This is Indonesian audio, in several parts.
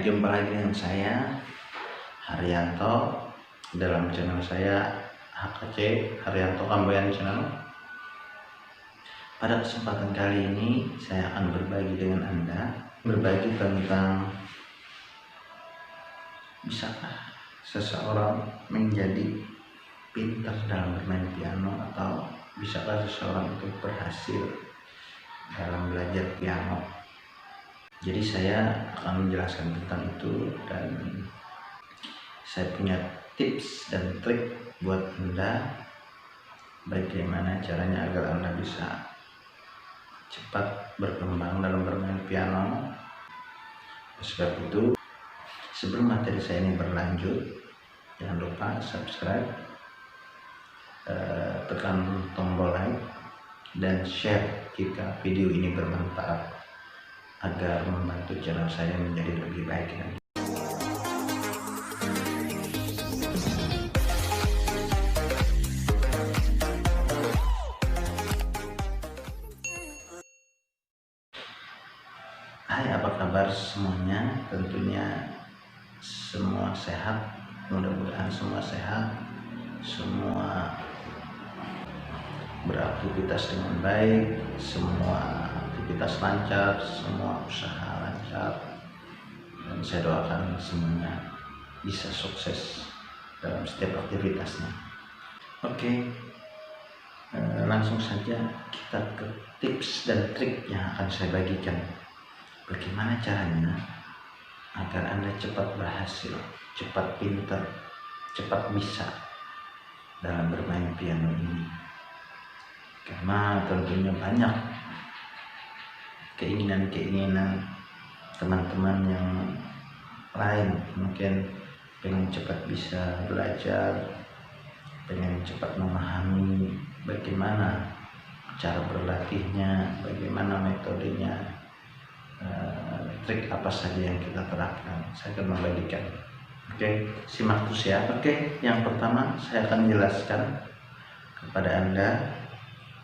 jumpa lagi dengan saya Haryanto dalam channel saya HKC Haryanto Kamboyan Channel. Pada kesempatan kali ini saya akan berbagi dengan Anda tentang bisakah seseorang menjadi pintar dalam bermain piano, atau bisakah seseorang itu berhasil dalam belajar piano. Jadi saya akan menjelaskan tentang itu, dan saya punya tips dan trik buat Anda bagaimana caranya agar Anda bisa cepat berkembang dalam bermain piano. Sebab itu, sebelum materi saya ini berlanjut, jangan lupa subscribe, tekan tombol like, dan share jika video ini bermanfaat agar membantu channel saya menjadi lebih baik lagi. Hai, apa kabar semuanya? Tentunya semua sehat, mudah-mudahan semua sehat, semua beraktivitas dengan baik, semua aktivitas lancar, semua usaha lancar, dan saya doakan semuanya bisa sukses dalam setiap aktivitasnya. Oke, langsung saja kita ke tips dan trik yang akan saya bagikan. Bagaimana caranya agar Anda cepat berhasil, cepat pintar, cepat bisa dalam bermain piano ini. Karena tentunya banyak keinginan teman-teman yang lain, mungkin pengen cepat bisa belajar, pengen cepat memahami bagaimana cara berlatihnya, bagaimana metodenya, trik apa saja yang kita terapkan. Saya akan membagikan. Oke, simak terus ya. Oke, yang pertama saya akan jelaskan kepada Anda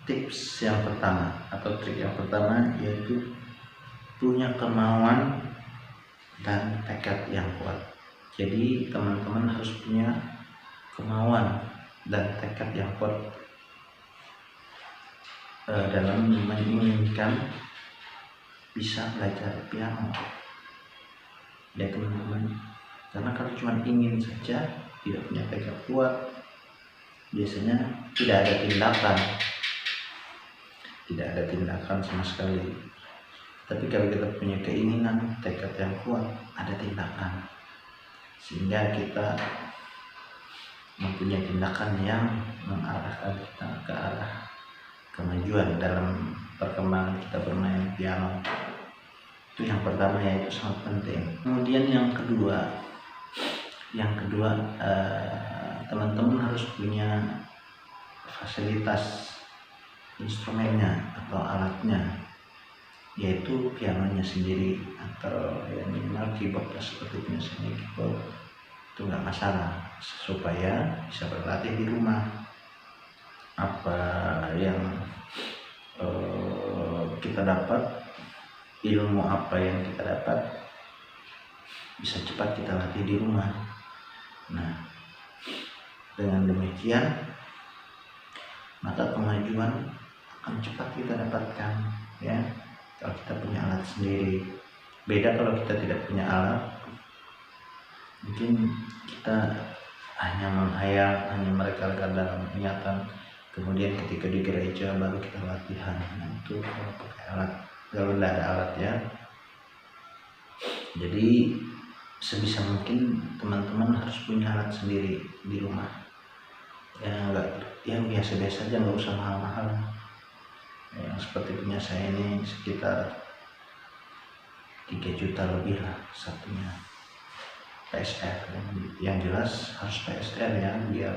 tips yang pertama atau trik yang pertama, yaitu punya kemauan dan tekad yang kuat. Jadi teman-teman harus punya kemauan dan tekad yang kuat dalam menginginkan bisa belajar piano ya teman-teman. Karena kalau cuma ingin saja, tidak punya tekad kuat, biasanya tidak ada tindakan sama sekali. Tapi kalau kita punya keinginan, tekad yang kuat, ada tindakan, sehingga kita mempunyai tindakan yang mengarahkan kita ke arah kemajuan dalam perkembangan kita bermain piano. Itu yang pertama, yaitu sangat penting. Kemudian yang kedua, teman-teman harus punya fasilitas instrumennya atau alatnya, yaitu pianonya sendiri, atau yang minimal keyboard seperti punya seni keyboard. Itu nggak masalah, supaya bisa berlatih di rumah. Apa yang kita dapat, ilmu apa yang kita dapat, bisa cepat kita latih di rumah. Nah, dengan demikian maka kemajuan akan cepat kita dapatkan, ya, kalau kita punya alat sendiri. Beda kalau kita tidak punya alat, mungkin kita hanya menghayal, hanya merekalkan dalam ingatan, kemudian ketika di gereja baru kita latihan. Nah, itu kalau pakai alat, kalau tidak ada alat ya. Jadi sebisa mungkin teman-teman harus punya alat sendiri di rumah. Yang biasa-biasa aja, nggak usah mahal-mahal. Yang seperti punya saya ini sekitar 3 juta lebih lah satunya. PSR, yang jelas harus PSR ya, biar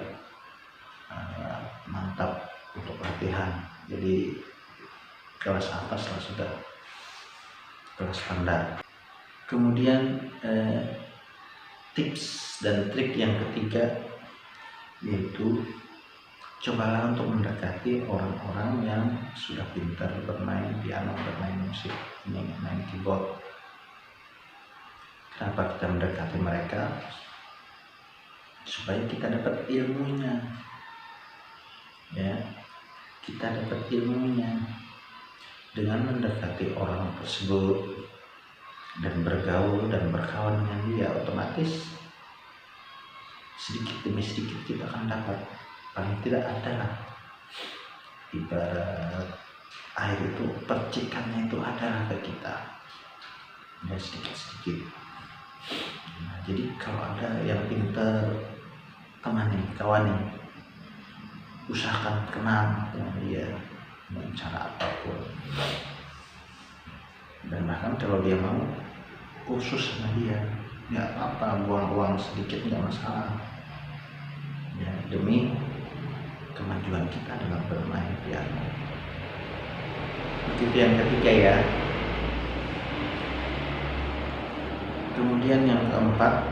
mantap untuk latihan. Jadi kelas atas lah, sudah kelas standar. Kemudian tips dan trik yang ketiga, yaitu cobalah untuk mendekati orang-orang yang sudah pintar bermain piano, bermain musik, main keyboard. Kenapa kita mendekati mereka? Supaya kita dapat ilmunya, ya. Kita dapat ilmunya dengan mendekati orang tersebut dan bergaul dan berkawan dengan dia, otomatis sedikit demi sedikit kita akan dapat. Paling tidak adalah ibarat air itu, percikannya itu adalah ke kita, ya, sedikit-sedikit. Nah, jadi kalau ada yang pintar, temani, kawani, usahakan kenal dengan dia dengan cara apapun. Dan bahkan kalau dia mau kursus sama dia, nggak apa-apa, buang uang sedikit nggak masalah, ya, demi kemajuan kita dalam bermain piano. Begitu yang ketiga, ya. Kemudian yang keempat,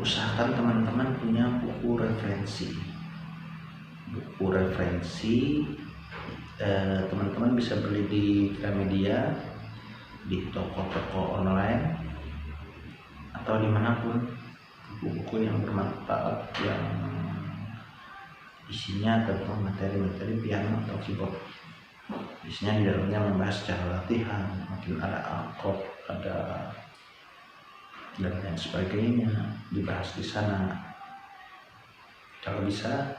usahakan teman-teman punya buku referensi. Buku referensi teman-teman bisa beli di Gramedia, di toko-toko online, atau dimanapun. Buku-buku yang bermanfaat, yang isinya tentang materi-materi piano atau keyboard. Isinya di dalamnya membahas cara latihan, mungkin ada akord, ada dan lain sebagainya dibahas di sana. Kalau bisa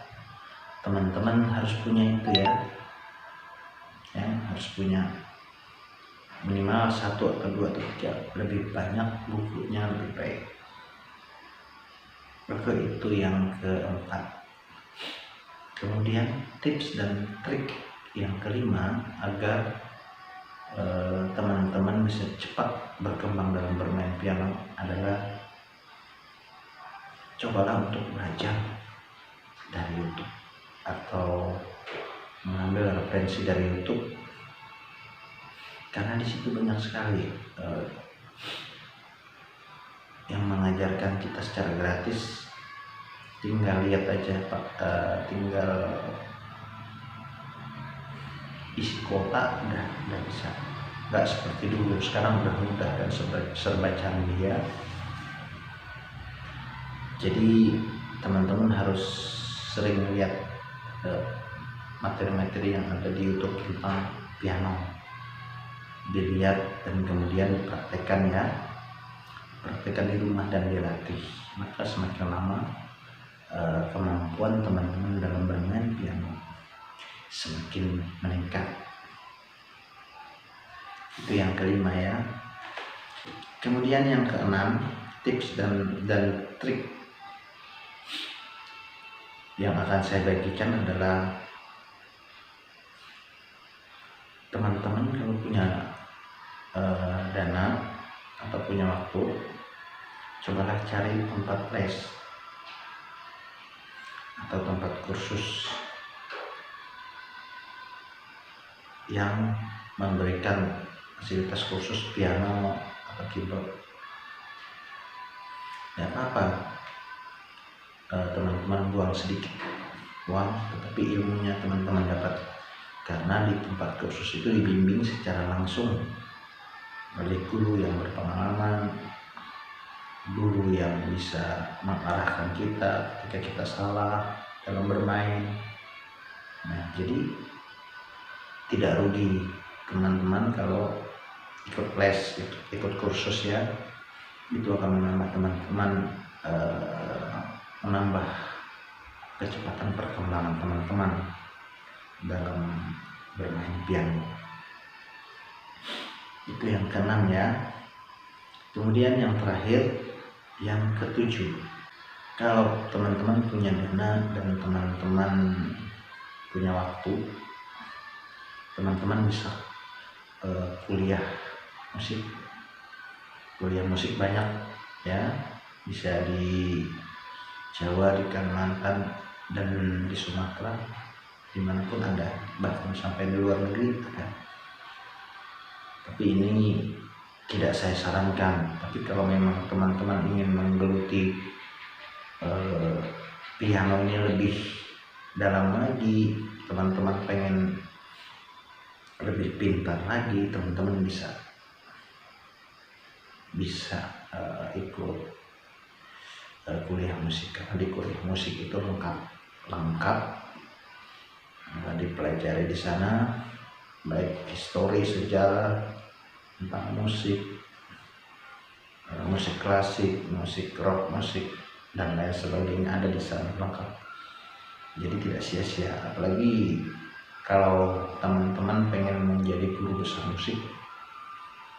teman-teman harus punya itu, ya, harus punya minimal 1 atau 2 atau 3, lebih banyak bukunya lebih baik. Maka itu yang keempat. Kemudian tips dan trik yang kelima agar teman-teman bisa cepat berkembang dalam bermain piano adalah cobalah untuk belajar dari YouTube atau mengambil referensi dari YouTube, karena di situ banyak sekali yang mengajarkan kita secara gratis. Tinggal lihat aja, Pak, tinggal isi kuota udah bisa. Nggak seperti dulu, sekarang udah mudah dan serba canggih, ya. Jadi teman-teman harus sering lihat materi-materi yang ada di YouTube tentang piano, dilihat dan kemudian dipraktekkan, ya. Praktekkan di rumah dan dilatih, maka semakin lama kemampuan teman-teman dalam bermain piano semakin meningkat. Itu yang kelima, ya. Kemudian yang keenam, tips dan trik yang akan saya bagikan adalah teman-teman kalau punya dana atau punya waktu, cobalah cari tempat les atau tempat kursus yang memberikan fasilitas kursus piano atau keyboard. Ya, apa teman-teman buang sedikit uang, tetapi ilmunya teman-teman dapat, karena di tempat kursus itu dibimbing secara langsung oleh guru yang berpengalaman, guru yang bisa mengarahkan kita ketika kita salah dalam bermain. Nah, jadi tidak rugi teman-teman kalau ikut les, ikut kursus, ya. Itu akan menambah teman-teman, menambah kecepatan perkembangan teman-teman dalam bermain piano. Itu yang keenam, ya. Kemudian yang terakhir, yang ketujuh, kalau teman-teman punya dana dan teman-teman punya waktu, teman-teman bisa kuliah musik banyak, ya. Bisa di Jawa, di Kalimantan, dan di Sumatera, dimanapun ada, bahkan sampai di luar negeri ada. Tapi ini tidak saya sarankan. Tapi kalau memang teman-teman ingin menggeluti piano ini lebih dalam lagi, teman-teman pengen lebih pintar lagi, teman-teman bisa bisa ikut kuliah musik, karena di kuliah musik itu lengkap dipelajari di sana, baik histori, sejarah tentang musik, musik klasik, musik rock, musik dan lain sebagainya ada di sana lengkap. Jadi tidak sia-sia. Apalagi kalau teman-teman pengen menjadi guru besar musik,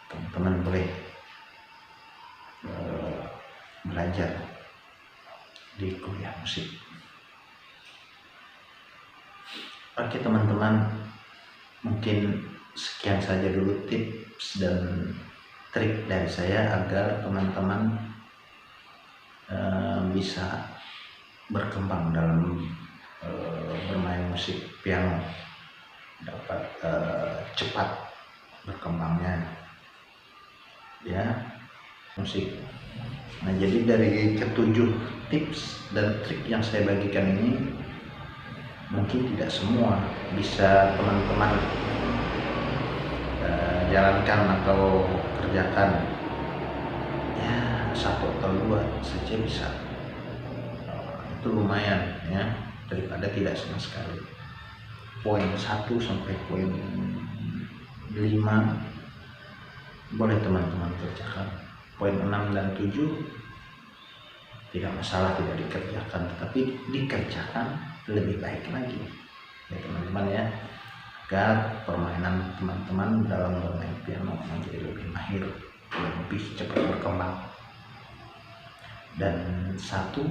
teman-teman boleh belajar di kuliah musik. Oke teman-teman, mungkin sekian saja dulu tips dan trik dari saya agar teman-teman bisa berkembang dalam bermain musik piano, dapat cepat berkembangnya ya musik. Nah, jadi dari ketujuh tips dan trik yang saya bagikan ini mungkin tidak semua bisa teman-teman jalankan atau kerjakan, ya satu atau dua saja bisa, itu lumayan ya, daripada tidak sama sekali. Poin 1 sampai poin 5 boleh teman-teman kerjakan. Poin 6 dan 7 tidak masalah tidak dikerjakan, tetapi dikerjakan lebih baik lagi ya teman-teman ya, agar permainan teman-teman dalam bermain piano menjadi lebih mahir, lebih cepat berkembang. Dan satu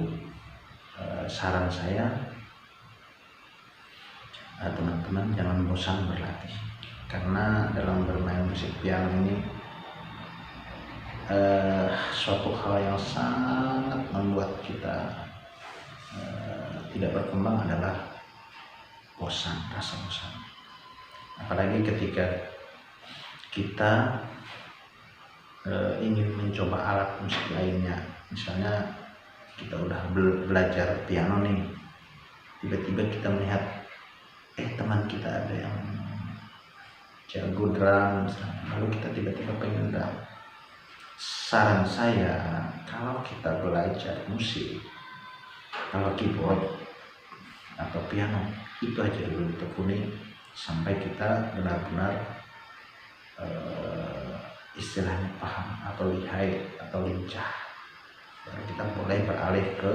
saran saya, teman-teman jangan bosan berlatih, karena dalam bermain musik piano ini suatu hal yang sangat membuat kita tidak berkembang adalah bosan, rasa bosan. Apalagi ketika kita ingin mencoba alat musik lainnya, misalnya kita udah belajar piano nih, tiba-tiba kita melihat teman kita ada yang jago drum misalnya, lalu kita tiba-tiba pengen drum. Saran saya, kalau kita belajar musik, kalau keyboard atau piano, itu aja dulu ditekuni sampai kita benar-benar istilahnya paham atau lihai atau lincah, baru kita boleh beralih ke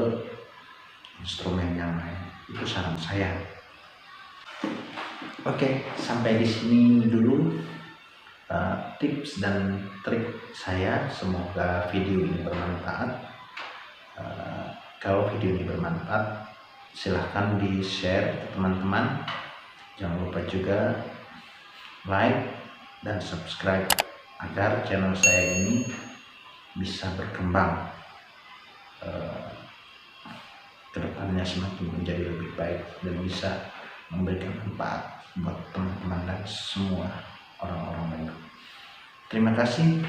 instrumen yang lain. Itu saran saya. Oke, sampai di sini dulu tips dan trik saya. Semoga video ini bermanfaat. Kalau video ini bermanfaat, silahkan di share ke teman-teman. Jangan lupa juga like dan subscribe agar channel saya ini bisa berkembang kedepannya, semakin menjadi lebih baik dan bisa memberikan manfaat buat teman-teman dan semua orang-orang baik. Terima kasih.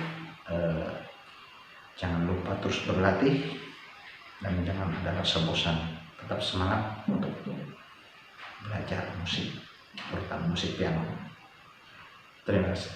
Jangan lupa terus berlatih dan jangan ada rasa bosan. Tetap semangat untuk belajar musik, terutama musik piano. Terima kasih.